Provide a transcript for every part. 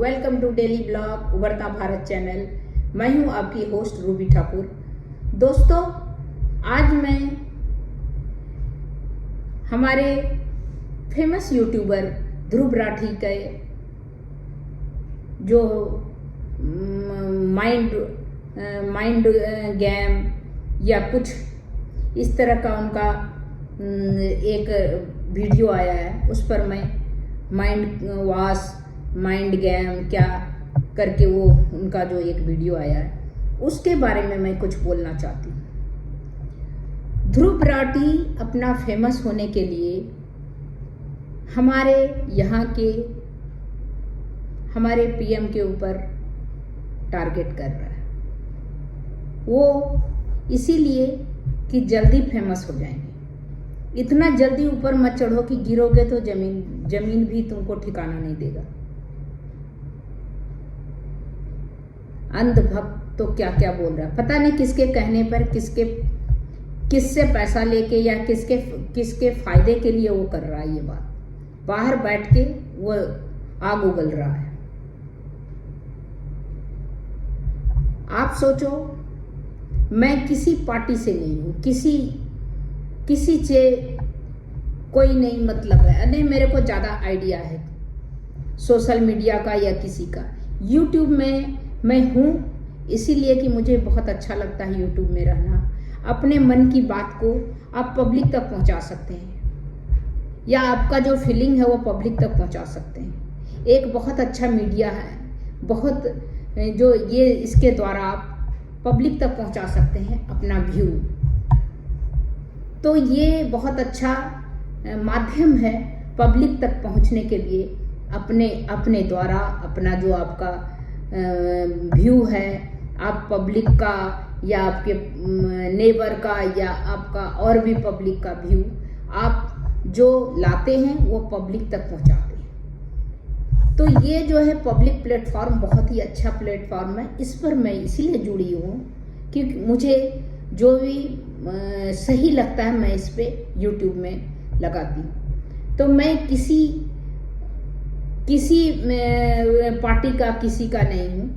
Welcome to daily blog उभरता Bharat channel. मैं हूं आपकी होस्ट रूबी ठाकुर। दोस्तों, आज मैं हमारे फेमस यूट्यूबर ध्रुव राठी के जो माइंड गेम या कुछ इस तरह का उनका एक वीडियो आया है, उस पर मैं माइंड गेम क्या करके वो उनका जो एक वीडियो आया है उसके बारे में मैं कुछ बोलना चाहती हूँ। ध्रुव राठी अपना फेमस होने के लिए हमारे यहाँ के हमारे पीएम के ऊपर टारगेट कर रहा है। वो इसीलिए कि जल्दी फेमस हो जाएंगे। इतना जल्दी ऊपर मत चढ़ो कि गिरोगे तो जमीन भी तुमको ठिकाना नहीं देगा। अंधभक्त तो क्या क्या बोल रहा है, पता नहीं किसके कहने पर, किससे पैसा लेके या किसके फायदे के लिए वो कर रहा है। ये बात बाहर बैठ के वो आग उगल रहा है। आप सोचो, मैं किसी पार्टी से नहीं हूं, किसी से कोई नहीं मतलब है, नहीं मेरे को ज़्यादा आइडिया है सोशल मीडिया का या किसी का। यूट्यूब में मैं हूँ इसीलिए कि मुझे बहुत अच्छा लगता है यूट्यूब में रहना। अपने मन की बात को आप पब्लिक तक पहुँचा सकते हैं या आपका जो फीलिंग है वो पब्लिक तक पहुँचा सकते हैं। एक बहुत अच्छा मीडिया है, बहुत जो ये इसके द्वारा आप पब्लिक तक पहुँचा सकते हैं अपना व्यू। तो ये बहुत अच्छा माध्यम है पब्लिक तक पहुंचने के लिए। अपने द्वारा अपना जो आपका व्यू है, आप पब्लिक का या आपके नेबर का या आपका और भी पब्लिक का व्यू आप जो लाते हैं वो पब्लिक तक पहुंचाते हैं। तो ये जो है पब्लिक प्लेटफॉर्म बहुत ही अच्छा प्लेटफॉर्म है। इस पर मैं इसीलिए जुड़ी हूँ क्योंकि मुझे जो भी सही लगता है मैं इस पे यूट्यूब में लगाती हूँ। तो मैं किसी पार्टी का किसी का नहीं हूँ।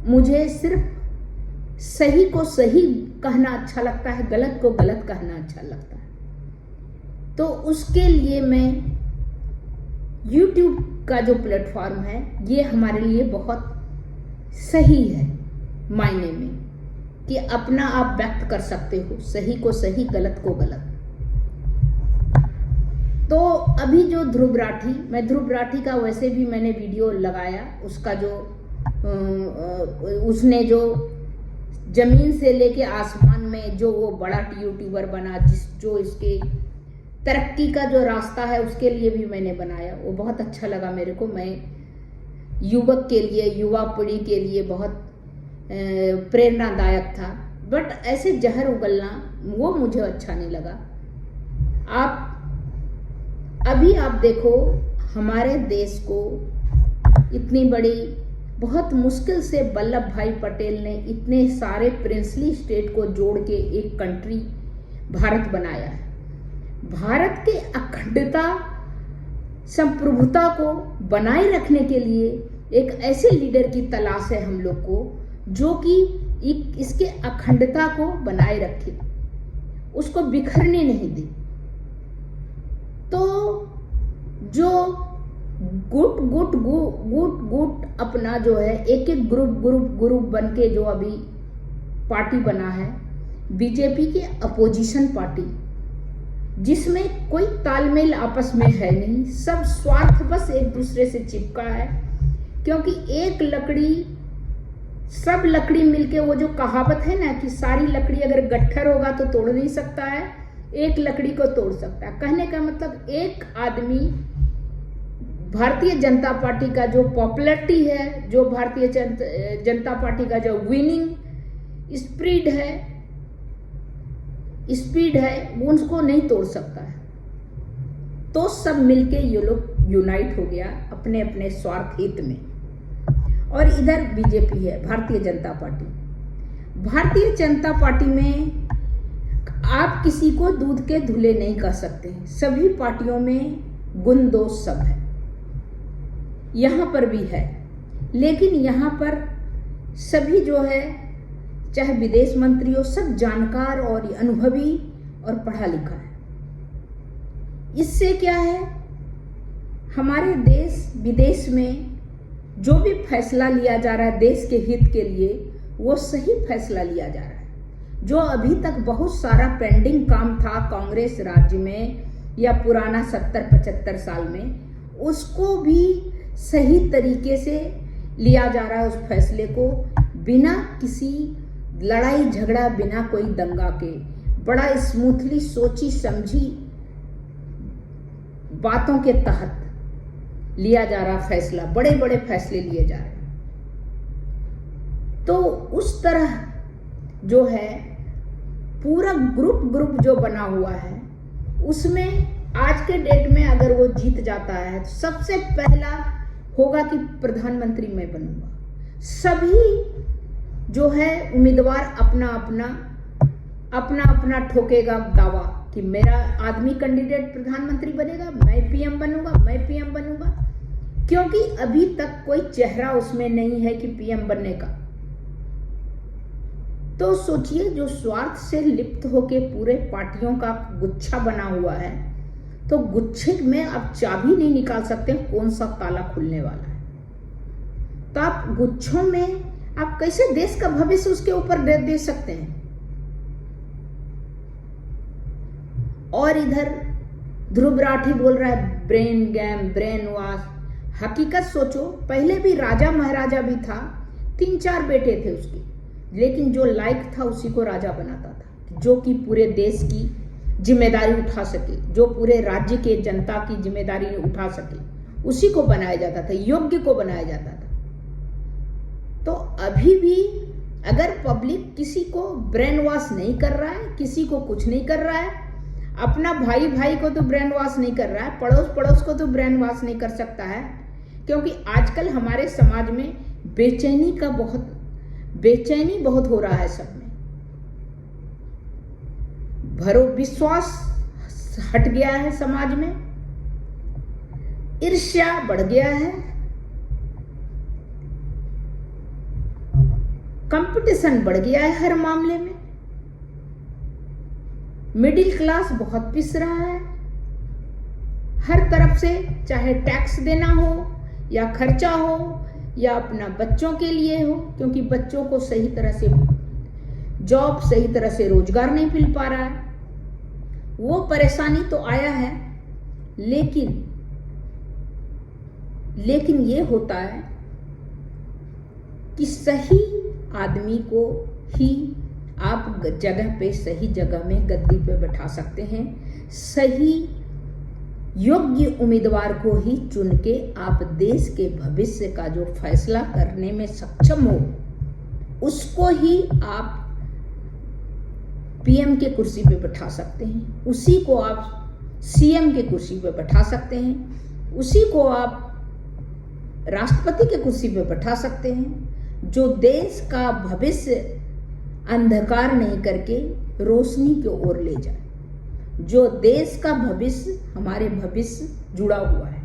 मुझे सिर्फ सही को सही कहना अच्छा लगता है, गलत को गलत कहना अच्छा लगता है। तो उसके लिए मैं यूट्यूब का जो प्लेटफॉर्म है ये हमारे लिए बहुत सही है मायने में कि अपना आप व्यक्त कर सकते हो, सही को सही, गलत को गलत। तो अभी जो ध्रुव राठी का वैसे भी मैंने वीडियो लगाया। उसका जो उसने जो जमीन से लेके आसमान में जो वो बड़ा यूट्यूबर बना, जो इसके तरक्की का जो रास्ता है उसके लिए भी मैंने बनाया। वो बहुत अच्छा लगा मेरे को। मैं युवक के लिए, युवा पीढ़ी के लिए बहुत प्रेरणादायक था। बट ऐसे जहर उगलना वो मुझे अच्छा नहीं लगा। अभी आप देखो, हमारे देश को इतनी बड़ी बहुत मुश्किल से वल्लभ भाई पटेल ने इतने सारे प्रिंसली स्टेट को जोड़ के एक कंट्री भारत बनाया है। भारत के अखंडता संप्रभुता को बनाए रखने के लिए एक ऐसे लीडर की तलाश है हम लोग को जो कि इसके अखंडता को बनाए रखे, उसको बिखरने नहीं दे। तो जो गुट अपना जो है एक ग्रुप बन के जो अभी पार्टी बना है बीजेपी के अपोजिशन पार्टी, जिसमें कोई तालमेल आपस में है नहीं, सब स्वार्थ बस एक दूसरे से चिपका है। क्योंकि सब लकड़ी मिलके, वो जो कहावत है ना कि सारी लकड़ी अगर गट्ठर होगा तो तोड़ नहीं सकता है, एक लकड़ी को तोड़ सकता है। कहने का मतलब एक आदमी भारतीय जनता पार्टी का जो पॉपुलैरिटी है, जो भारतीय जनता पार्टी का जो विनिंग स्पीड है वो उसको नहीं तोड़ सकता है। तो सब मिलके ये लोग यूनाइट हो गया अपने अपने स्वार्थ हित में। और इधर बीजेपी है, भारतीय जनता पार्टी। भारतीय जनता पार्टी में आप किसी को दूध के धुले नहीं कर सकते। सभी पार्टियों में गुण दोष सब है। यहाँ पर भी है, लेकिन यहाँ पर सभी जो है, चाहे विदेश मंत्री हो, सब जानकार और अनुभवी और पढ़ा लिखा है। इससे क्या है, हमारे देश विदेश में जो भी फैसला लिया जा रहा है देश के हित के लिए, वो सही फैसला लिया जा रहा है। जो अभी तक बहुत सारा पेंडिंग काम था कांग्रेस राज्य में या पुराना 70-75 साल में, उसको भी सही तरीके से लिया जा रहा है। उस फैसले को बिना किसी लड़ाई झगड़ा, बिना कोई दंगा के, बड़ा स्मूथली सोची समझी बातों के तहत लिया जा रहा फैसला, बड़े बड़े फैसले लिए जा रहे हैं। तो उस तरह जो है पूरा ग्रुप जो बना हुआ है, उसमें आज के डेट में अगर वो जीत जाता है तो सबसे पहला होगा कि प्रधानमंत्री मैं बनूंगा। सभी जो है उम्मीदवार अपना अपना ठोकेगा दावा कि मेरा आदमी कैंडिडेट प्रधानमंत्री बनेगा, मैं पीएम बनूंगा, क्योंकि अभी तक कोई चेहरा उसमें नहीं है कि पीएम बनने का। तो सोचिए, जो स्वार्थ से लिप्त होके पूरे पार्टियों का गुच्छा बना हुआ है, तो गुच्छे में आप चाबी नहीं निकाल सकते कौन सा ताला खुलने वाला है। तो आप गुच्छों में आप कैसे देश का भविष्य उसके ऊपर दे सकते हैं। और इधर ध्रुव राठी बोल रहा है ब्रेन गेम, ब्रेन वॉश। हकीकत सोचो, पहले भी राजा महाराजा भी था, 3-4 बेटे थे उसके, लेकिन जो लायक था उसी को राजा बनाता था, जो कि पूरे देश की जिम्मेदारी उठा सके, जो पूरे राज्य के जनता की जिम्मेदारी उठा सके, उसी को बनाया जाता था, योग्य को बनाया जाता था। तो अभी भी अगर पब्लिक किसी को ब्रेन वॉश नहीं कर रहा है, किसी को कुछ नहीं कर रहा है, अपना भाई को तो ब्रेन वॉश नहीं कर रहा है, पड़ोस को तो ब्रेन वॉश नहीं कर सकता है, क्योंकि आजकल हमारे समाज में बेचैनी बहुत हो रहा है। सब में विश्वास हट गया है, समाज में ईर्ष्या बढ़ गया है, कंपटीशन बढ़ गया है हर मामले में, मिडिल क्लास बहुत पिस रहा है हर तरफ से, चाहे टैक्स देना हो या खर्चा हो या अपना बच्चों के लिए हो, क्योंकि बच्चों को सही तरह से जॉब, सही तरह से रोजगार नहीं मिल पा रहा है। वो परेशानी तो आया है, लेकिन ये होता है कि सही आदमी को ही आप जगह पे, सही जगह में गद्दी पे बैठा सकते हैं। सही योग्य उम्मीदवार को ही चुन के आप देश के भविष्य का जो फैसला करने में सक्षम हो, उसको ही आप पीएम के कुर्सी पे बैठा सकते हैं, उसी को आप सीएम के कुर्सी पे बैठा सकते हैं, उसी को आप राष्ट्रपति के कुर्सी पे बैठा सकते हैं, जो देश का भविष्य अंधकार नहीं करके रोशनी की ओर ले जाए, जो देश का भविष्य, हमारे भविष्य जुड़ा हुआ है।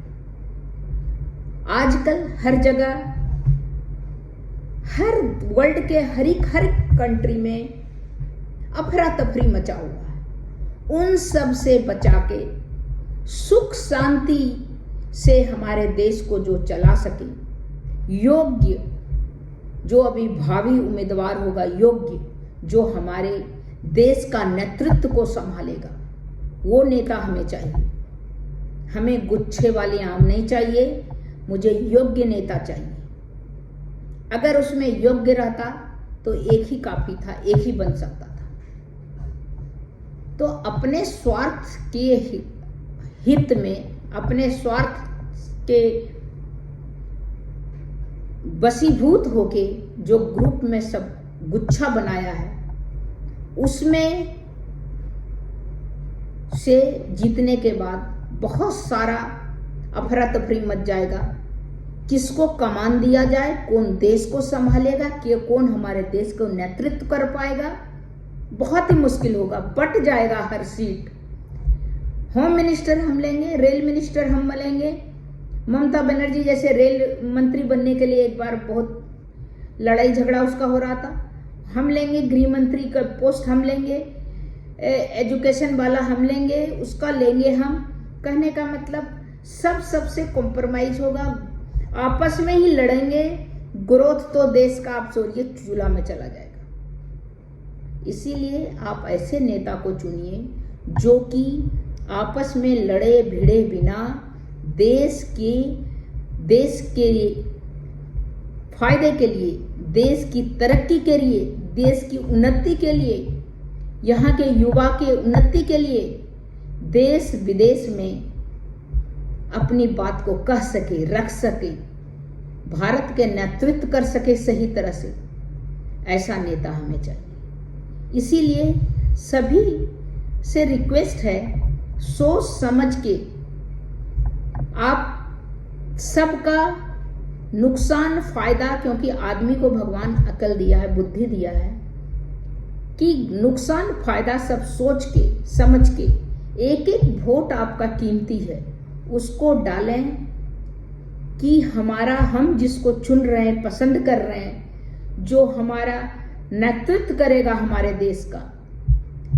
आजकल हर जगह, हर वर्ल्ड के हर कंट्री में अफरा तफरी मचा हुआ है। उन सब से बचा के सुख शांति से हमारे देश को जो चला सके, योग्य जो अभी भावी उम्मीदवार होगा, योग्य जो हमारे देश का नेतृत्व को संभालेगा, वो नेता हमें चाहिए। हमें गुच्छे वाले आम नहीं चाहिए, मुझे योग्य नेता चाहिए। अगर उसमें योग्य रहता तो एक ही काफी था, एक ही बन सकता था। तो अपने स्वार्थ के हित में, अपने स्वार्थ के वशीभूत होके जो ग्रुप में सब गुच्छा बनाया है, उसमें से जीतने के बाद बहुत सारा अफरा तफरी मच जाएगा। किसको कमान दिया जाए, कौन देश को संभालेगा, कि कौन हमारे देश को नेतृत्व कर पाएगा, बहुत ही मुश्किल होगा। बट जाएगा हर सीट। होम मिनिस्टर हम लेंगे, रेल मिनिस्टर हम लेंगे, ममता बनर्जी जैसे रेल मंत्री बनने के लिए एक बार बहुत लड़ाई झगड़ा उसका हो रहा था, हम लेंगे गृह मंत्री का पोस्ट, हम लेंगे एजुकेशन वाला, हम लेंगे उसका, लेंगे हम। कहने का मतलब सबसे कॉम्प्रोमाइज होगा, आपस में ही लड़ेंगे, ग्रोथ तो देश का आप सोचिए चूल्हा में चला जाएगा। इसीलिए आप ऐसे नेता को चुनिए जो कि आपस में लड़े भिड़े बिना देश के फायदे के लिए, देश की तरक्की के लिए, देश की उन्नति के लिए, यहाँ के युवा के उन्नति के लिए, देश विदेश में अपनी बात को कह सके, रख सके, भारत के नेतृत्व कर सके सही तरह से, ऐसा नेता हमें चाहिए। इसीलिए सभी से रिक्वेस्ट है, सोच समझ के आप सबका नुकसान फायदा, क्योंकि आदमी को भगवान अकल दिया है, बुद्धि दिया है कि नुकसान फायदा सब सोच के समझ के, एक एक वोट आपका कीमती है, उसको डालें कि हम जिसको चुन रहे हैं, पसंद कर रहे हैं, जो हमारा नेतृत्व करेगा हमारे देश का,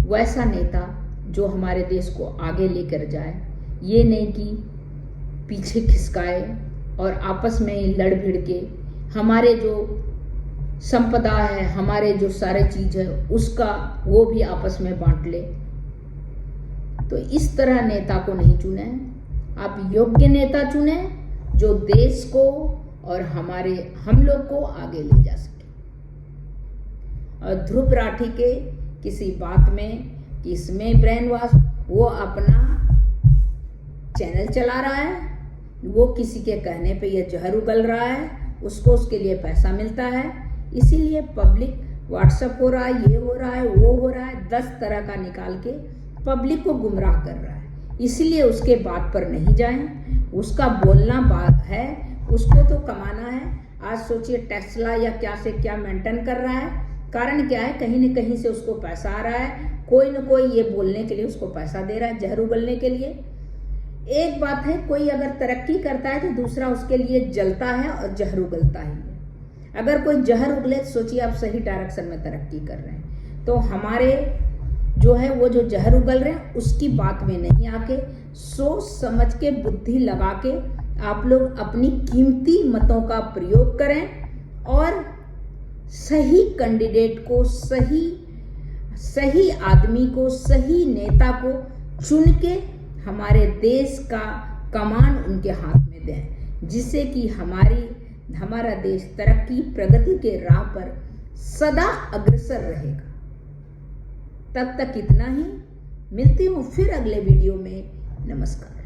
वैसा नेता जो हमारे देश को आगे लेकर जाए। ये नहीं कि पीछे खिसकाए और आपस में ही लड़ भिड़ के हमारे जो संपदा है, हमारे जो सारे चीज है, उसका वो भी आपस में बांट ले। तो इस तरह नेता को नहीं चुने, आप योग्य नेता चुने जो देश को और हम लोग को आगे ले जा सके। और ध्रुव राठी के किसी बात में कि इसमें ब्रेन वॉश, वो अपना चैनल चला रहा है, वो किसी के कहने पे ये जहर उगल रहा है, उसको उसके लिए पैसा मिलता है, इसीलिए पब्लिक व्हाट्सएप हो रहा है, ये हो रहा है, वो हो रहा है, 10 तरह का निकाल के पब्लिक को गुमराह कर रहा है। इसीलिए उसके बात पर नहीं जाएं, उसका बोलना बात है, उसको तो कमाना है। आज सोचिए टेस्ला या क्या से क्या मेंटेन कर रहा है, कारण क्या है, कहीं न कहीं से उसको पैसा आ रहा है, कोई न कोई ये बोलने के लिए उसको पैसा दे रहा है, जहर उगलने के लिए। एक बात है, कोई अगर तरक्की करता है तो दूसरा उसके लिए जलता है और जहर उगलता ही है। अगर कोई जहर उगले तो सोचिए आप सही डायरेक्शन में तरक्की कर रहे हैं। तो हमारे जो है वो जो जहर उगल रहे हैं उसकी बात में नहीं आके, सोच समझ के, बुद्धि लगा के आप लोग अपनी कीमती मतों का प्रयोग करें और सही कैंडिडेट को, सही आदमी को, सही नेता को चुन के हमारे देश का कमान उनके हाथ में दें, जिससे कि हमारा देश तरक्की प्रगति के राह पर सदा अग्रसर रहेगा। तब तक इतना ही, मिलती हूँ फिर अगले वीडियो में। नमस्कार।